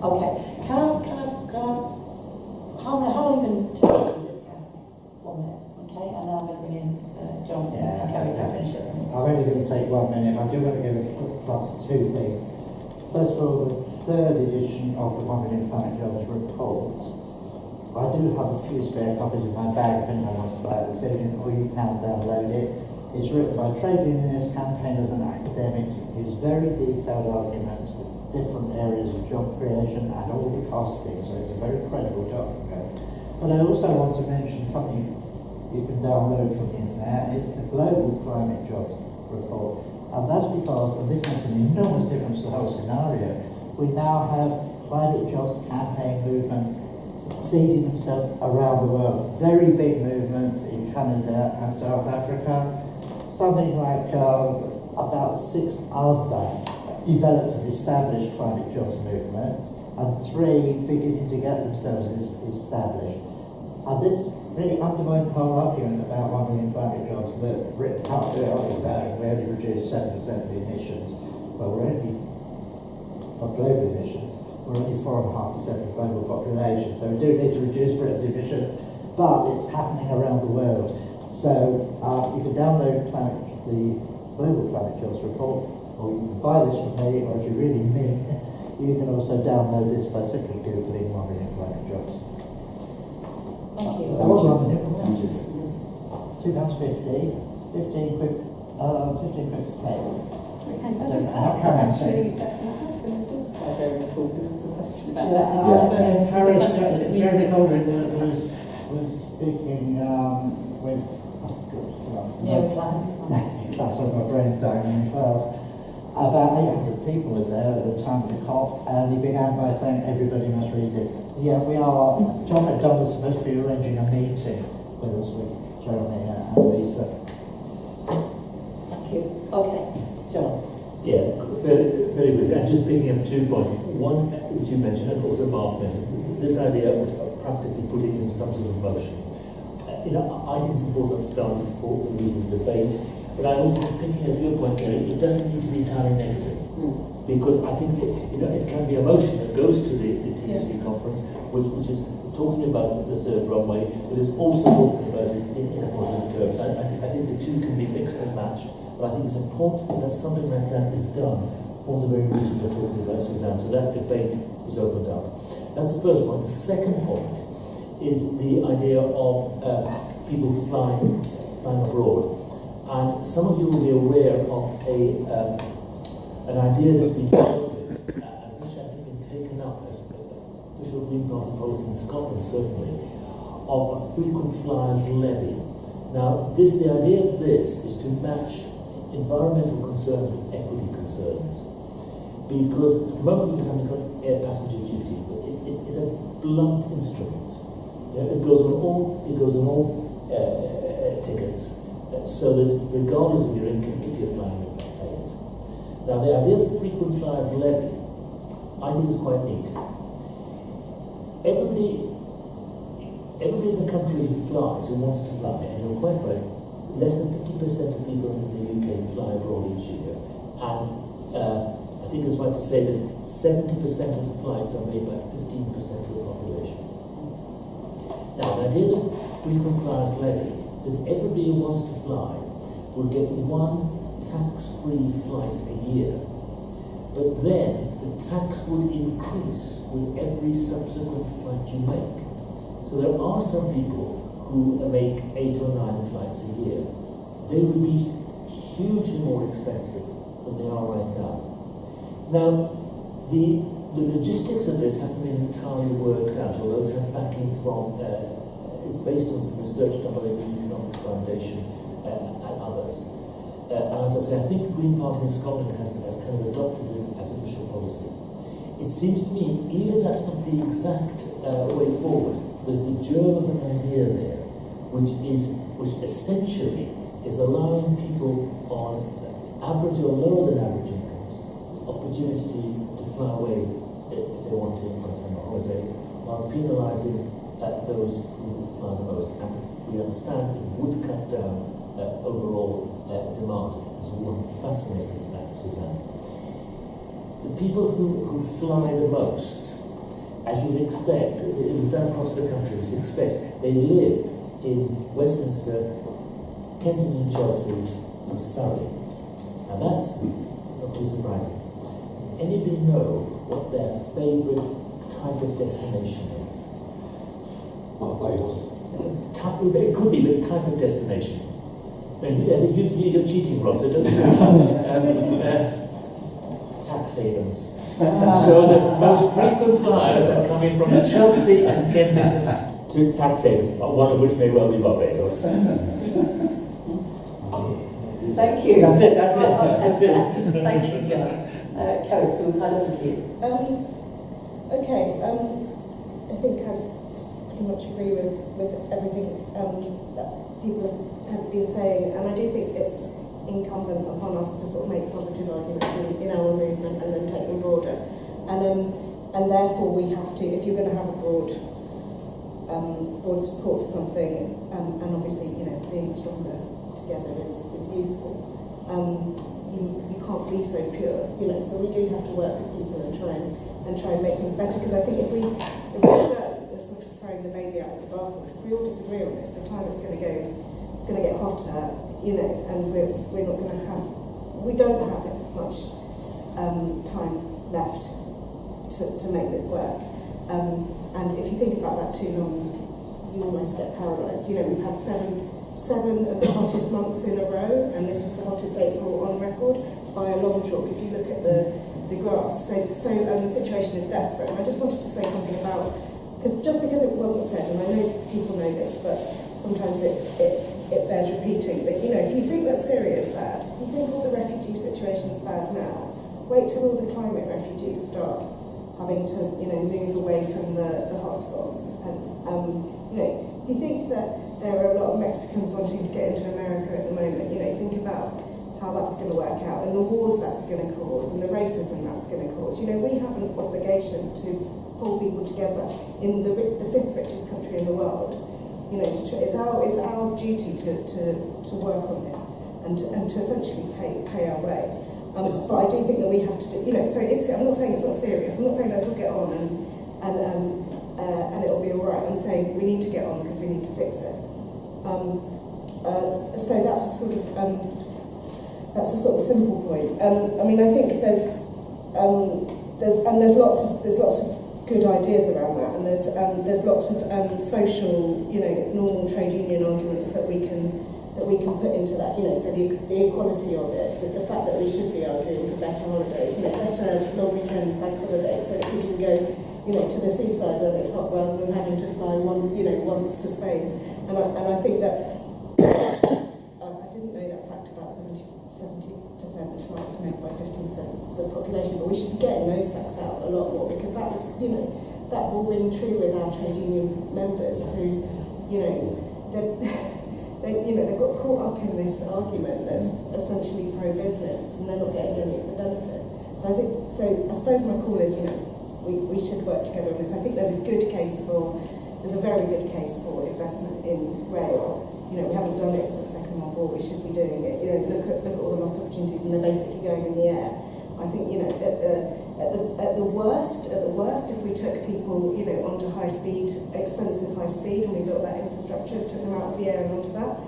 Okay, how long are you going to do this, Kerry? 1 minute, okay, and then I'm going to bring in John and Kerry to finish it. I'm only going to take 1 minute. I do want to give a quick plug to two things. First of all, the third edition of the 1 Million Climate Jobs report. I do have a few spare copies in my bag if anyone wants to buy it this evening, or you can download it. It's written by trade unionists, campaigners and academics. It gives very detailed arguments for different areas of job creation and all the costing, so it's a very credible document. But I also want to mention something you can download from the internet. It's the Global Climate Jobs report. And that's because, and this makes an enormous difference to the whole scenario, we now have climate jobs campaign movements succeeding themselves around the world. Very big movements in Canada and South Africa. Something like about 6 other developed and established climate jobs movement, and 3 beginning to get themselves established. And this really undermines the whole argument about 1 million climate jobs that Britain can't do it on its own. We only reduce 7% of the emissions. Well, we're only, of global emissions, we're only 4.5% of the global population, so we do need to reduce Britain's emissions, but it's happening around the world. So you can download the Global Climate Jobs report, or you can buy this from me, or if you're really mean, you can also download this by simply Googling 1 million climate jobs. Thank you. That was 1 million, wasn't it? £2.50, 15 quid for 10. Sorry, can I just add that actually my husband does buy very cool because the question about that In Paris, Jeremy Goldman meeting. was speaking with that's what my brain's dying really fast. About 800 people were there at the time of the COP, and he began by saying everybody must read this. Yeah, we are. John McDonald's supposed to be arranging a meeting with us with Jeremy and Lisa. Thank you. Okay, John. Yeah, very, very good. And just picking up 2 points. One, which you mentioned, and also Mark mentioned, this idea of practically putting in some sort of motion. I think it's important to start for the reason of debate, but I was picking up your point, Kerry, it doesn't need to be entirely negative. Because I think it can be a motion that goes to the TSC conference, which is talking about the third runway, but is also talking about it in a positive terms. I think the two can be mixed and matched, but I think it's important that something like that is done for the very reason we're talking about, Suzanne. So that debate is opened up. That's the first point. The second point is the idea of people flying abroad. And some of you will be aware of an idea that's been floated, and it's actually, I think, been taken up as official Green Party policy in Scotland, certainly, of a frequent flyers levy. Now, the idea of this is to match environmental concerns with equity concerns. Because at the moment we have something called air passenger duty, but it's a blunt instrument. It goes on all tickets, so that regardless of your income, if you're flying, you can pay it. Now, the idea of the frequent flyers levy, I think, is quite neat. Everybody in the country who flies, who wants to fly, and you're quite right, less than 50% of people in the UK fly abroad each year, and I think it's right to say that 70% of the flights are made by 15% of the population. Now, the idea of frequent flyers levy is that everybody who wants to fly will get one tax-free flight a year, but then the tax will increase with every subsequent flight you make. So there are some people who make 8 or 9 flights a year. They would be hugely more expensive than they are right now. Now, the logistics of this hasn't been entirely worked out, although it's had backing from, it's based on some research done by the Economics Foundation and others. And as I say, I think the Green Party in Scotland has kind of adopted it as official policy. It seems to me, even if that's not the exact way forward, there's the germ of an idea there, which essentially is allowing people on average or lower than average incomes opportunity to fly away if they want to on a summer holiday, while penalising those who fly the most. And we understand it would cut down overall demand. There's one fascinating fact, Suzanne. The people who fly the most as you'd expect, it was done across the country, as you'd expect, they live in Westminster, Kensington, Chelsea, and Surrey. And that's not too surprising. Does anybody know what their favourite type of destination is? Barbados. It could be the type of destination. And you're cheating, Rob, so don't tax havens. So the most frequent flyers are coming from Chelsea and Kensington to tax havens, one of which may well be Barbados. Thank you. That's it. Thank you, John. Kerry, we'll hand over to you. Okay, I think I pretty much agree with everything that people have been saying, and I do think it's incumbent upon us to sort of make positive arguments in our movement and then take them broader. And therefore we have to, if you're going to have a broad support for something, and obviously, you know, being stronger together is useful. You can't be so pure, you know. So we do have to work with people and try and make things better. Because I think if we don't, we're sort of throwing the baby out with the bathwater. If we all disagree on this, the climate's going to get hotter, you know, and we don't have much time left to make this work. And if you think about that too long, you almost get paralysed. You know, we've had seven of the hottest months in a row, and this was the hottest April on record by a long chalk. If you look at the graphs, so the situation is desperate. And I just wanted to say something about, just because it wasn't said, and I know people know this, but sometimes it bears repeating. But you know, if you think that Syria is bad, if you think all the refugee situation is bad now, wait till all the climate refugees start having to, you know, move away from the hotspots. And you know, you think that there are a lot of Mexicans wanting to get into America at the moment. You know, think about how that's going to work out, and the wars that's going to cause, and the racism that's going to cause. You know, we have an obligation to pull people together in the fifth richest country in the world. You know, it's our duty to work on this and to essentially pay our way. But I do think that we have to do. You know, so I'm not saying it's not serious. I'm not saying let's all get on and it'll be all right. I'm saying we need to get on because we need to fix it. So that's a sort of simple point. I mean, I think there's lots of good ideas around that, and there's lots of social, you know, normal trade union arguments that we can put into that. You know, so the equality of it, the fact that we should be arguing for better holidays, you know, better long weekends, bank holidays, so that people can go, you know, to the seaside when it's hot rather than having to fly once to Spain. And I think that I didn't know that fact about 70% of flights made by 15% of the population, but we should be getting those facts out a lot more, because that was, you know, that will ring true with our trade union members who, you know, they've got caught up in this argument that's essentially pro-business, and they're not getting any of the benefit. So I suppose my call is, you know, we should work together on this. I think there's a very good case for investment in rail. You know, we haven't done it since the Second World War. We should be doing it. You know, look at all the lost opportunities, and they're basically going in the air. I think, you know, at the worst, if we took people, you know, onto expensive high speed, and we built that infrastructure, took them out of the air and onto that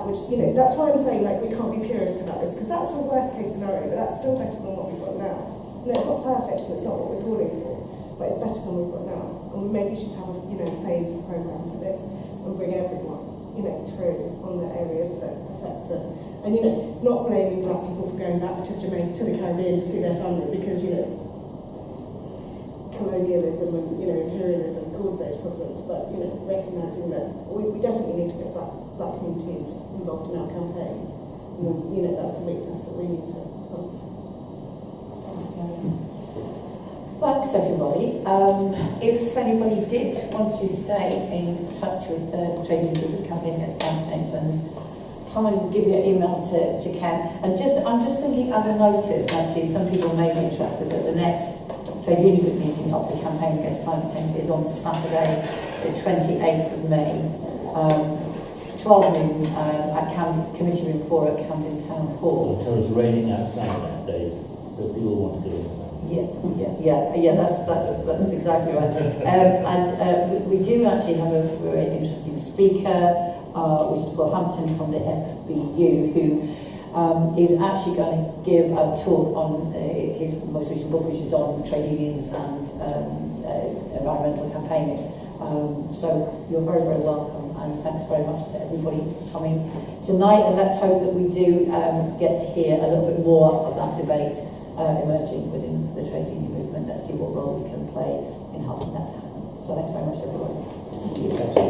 would, you know, that's why I'm saying, like, we can't be purist about this, because that's the worst case scenario, but that's still better than what we've got now. You know, it's not perfect, and it's not what we're calling for, but it's better than we've got now. And maybe we should have a, you know, phased program for this and bring everyone, you know, through on the areas that affects them. And, you know, not blaming black people for going back to Jamaica, to the Caribbean to see their family, because, you know, colonialism and, you know, imperialism caused those problems, but, you know, recognising that we definitely need to get black communities involved in our campaign. And, you know, that's a weakness that we need to solve. Thanks, everybody. If anybody did want to stay in touch with the Trade Union Group campaign against climate change, then come and give your email to Ken. And I'm just thinking as a notice, actually, some people may be interested that the next Trade Union Group meeting of the campaign against climate change is on Saturday, the 28th of May. 12 noon at Committee Room 4 at Camden Town Hall. Well, it's raining outside that day, so people want to go inside. Yeah, that's exactly right. We do actually have a very interesting speaker, which is Paul Hampton from the FBU, who is actually going to give a talk on his most recent book, which is on trade unions and environmental campaigning. So you're very, very welcome, and thanks very much to everybody coming tonight, and let's hope that we do get to hear a little bit more of that debate emerging within the trade union movement. Let's see what role we can play in helping that to happen. So thanks very much, everyone. Thank you.